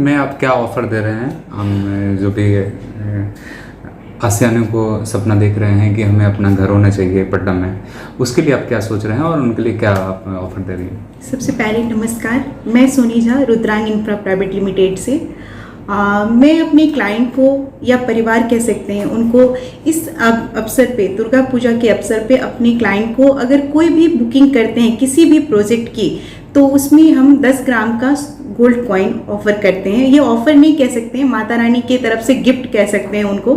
में आप क्या ऑफ़र दे रहे हैं? हम जो भी आसियानियों को सपना देख रहे हैं कि हमें अपना घर होना चाहिए पटना में, उसके लिए आप क्या सोच रहे हैं और उनके लिए क्या आप ऑफ़र दे रही हैं? सबसे पहले नमस्कार, मैं Soni Jha Rudrang infra private limited से। मैं अपने क्लाइंट को या परिवार कह सकते हैं उनको इस अवसर पे, दुर्गा पूजा के अवसर पे अपने क्लाइंट को अगर कोई भी बुकिंग करते हैं किसी भी प्रोजेक्ट की, तो उसमें हम 10 ग्राम का गोल्ड कॉइन ऑफ़र करते हैं। ये ऑफ़र नहीं कह सकते हैं, माता रानी की तरफ से गिफ्ट कह सकते हैं उनको,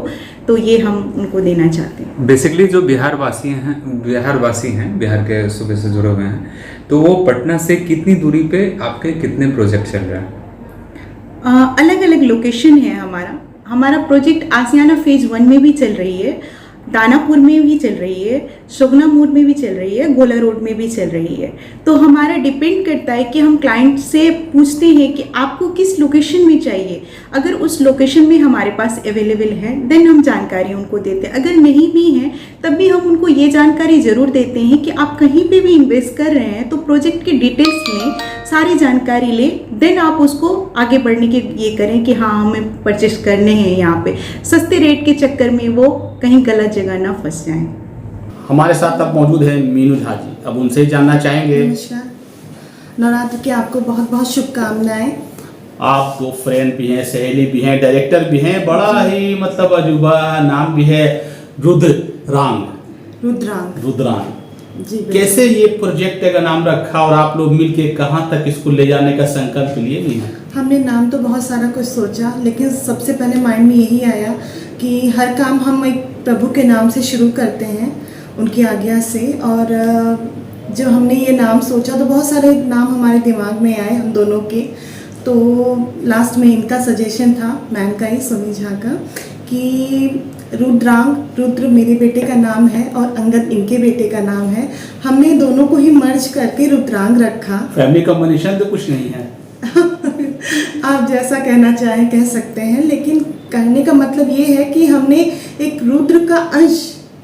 तो ये हम उनको देना चाहते हैं। बेसिकली जो बिहार वासी हैं, बिहार के सूबे से जुड़े हुए हैं, तो वो पटना से कितनी दूरी पे आपके कितने प्रोजेक्ट चल रहे हैं? अलग अलग लोकेशन है हमारा प्रोजेक्ट आसियाना फेज़ 1 में भी चल रही है, दानापुर में भी चल रही है, शोगना मोड़ में भी चल रही है, गोला रोड में भी चल रही है। तो हमारा डिपेंड करता है कि हम क्लाइंट से पूछते हैं कि आपको किस लोकेशन में चाहिए। अगर उस लोकेशन में हमारे पास अवेलेबल है देन हम जानकारी उनको देते हैं, अगर नहीं भी है तब भी हम उनको ये जानकारी ज़रूर देते हैं कि आप कहीं पे भी इन्वेस्ट कर रहे हैं तो प्रोजेक्ट की डिटेल्स में सारी जानकारी लें, देन आप उसको आगे बढ़ने के ये करें कि हाँ हमें परचेस करने हैं यहाँ पे, सस्ते रेट के चक्कर में वो कहीं गलत जगह ना फंस जाएं। हमारे साथ अब मौजूद है मीनू झा जी, अब उनसे ही जानना चाहेंगे। नमस्कार, नवरात्र की आपको बहुत बहुत शुभकामनाएं। आप तो फ्रेंड भी हैं, सहेली भी हैं, डायरेक्टर भी हैं, बड़ा ही मतलब अजूबा नाम भी है, रुद्रांग जी। कैसे ये प्रोजेक्ट का नाम रखा और आप लोग मिलके कहाँ तक इसको ले जाने का संकल्प लिए भी हैं? हमने नाम तो बहुत सारा कुछ सोचा, लेकिन सबसे पहले माइंड में यही आया कि हर काम हम एक प्रभु के नाम से शुरू करते हैं, उनकी आज्ञा से। और जब हमने ये नाम सोचा तो बहुत सारे नाम हमारे दिमाग में आए हम दोनों के, तो लास्ट में इनका सजेशन था, मैम का ही, सोनी झा का, कि रुद्रांग, रुद्र मेरे बेटे का नाम है और अंगद इनके बेटे का नाम है, हमने दोनों को ही मर्ज करके रुद्रांग रखा। फैमिली कॉम्बिनेशन तो कुछ नहीं है। आप जैसा कहना चाहें कह सकते हैं, लेकिन कहने का मतलब ये है कि हमने एक रुद्र का अंश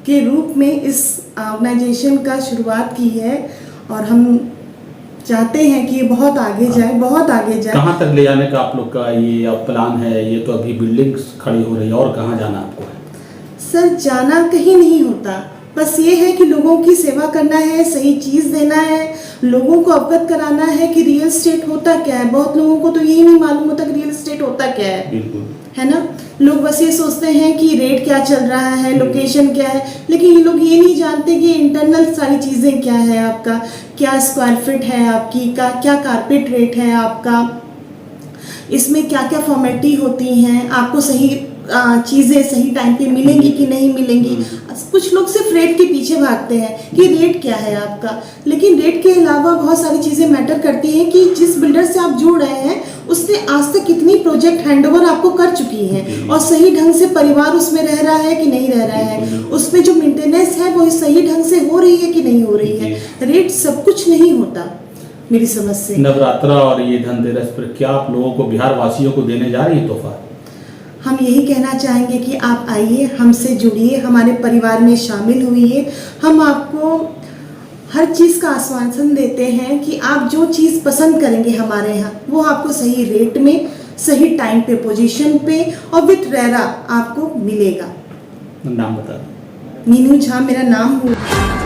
के रूप में इस ऑर्गेनाइजेशन का शुरुआत की है और हम चाहते हैं कि ये बहुत आगे जाए, बहुत आगे जाए। कहाँ तक ले जाने का आप लोग का ये अब प्लान है? ये तो अभी बिल्डिंग्स खड़ी हो रही है, और कहाँ जाना आपको है? सर, जाना कहीं नहीं होता, बस ये है कि लोगों की सेवा करना है, सही चीज़ देना है, लोगों को अवगत कराना है कि रियल एस्टेट होता क्या है। बहुत लोगों को तो यही नहीं मालूम होता कि रियल एस्टेट होता क्या है। बिल्कुल, है ना। लोग बस ये सोचते हैं कि रेट क्या चल रहा है, लोकेशन क्या है, लेकिन ये लोग ये नहीं जानते कि इंटरनल सारी चीज़ें क्या है, आपका क्या स्क्वायर फीट है, आपकी का क्या कारपेट रेट है, आपका इसमें क्या क्या फॉर्मेलिटी होती हैं, आपको सही चीज़ें सही टाइम पे मिलेंगी कि नहीं मिलेंगी। कुछ लोग सिर्फ रेट के पीछे भागते हैं कि रेट क्या है आपका, लेकिन रेट के अलावा बहुत सारी चीज़ें मैटर करती हैं कि जिस बिल्डर से आप जुड़ रहे हैं उसने आज तक कितनी प्रोजेक्ट हैंडओवर आपको कर चुकी है और सही ढंग से परिवार उसमें रह रहा है कि नहीं रह रहा है, उसमें जो मेंटेनेंस है वो सही ढंग से हो रही है कि नहीं हो रही है। रेट सब कुछ नहीं होता मेरी समझ से। नवरात्रा और ये धनतेरस पर क्या आप लोगों को, बिहार वासियों को देने जा रही है तोहफा? हम यही कहना चाहेंगे कि आप आइए, हमसे जुड़िए, हमारे परिवार में शामिल हुइए। हम आपको हर चीज़ का आश्वासन देते हैं कि आप जो चीज़ पसंद करेंगे हमारे यहाँ, वो आपको सही रेट में, सही टाइम पे, पोजीशन पे और विथ रेरा आपको मिलेगा। नाम बता। मीनू झा मेरा नाम हुआ।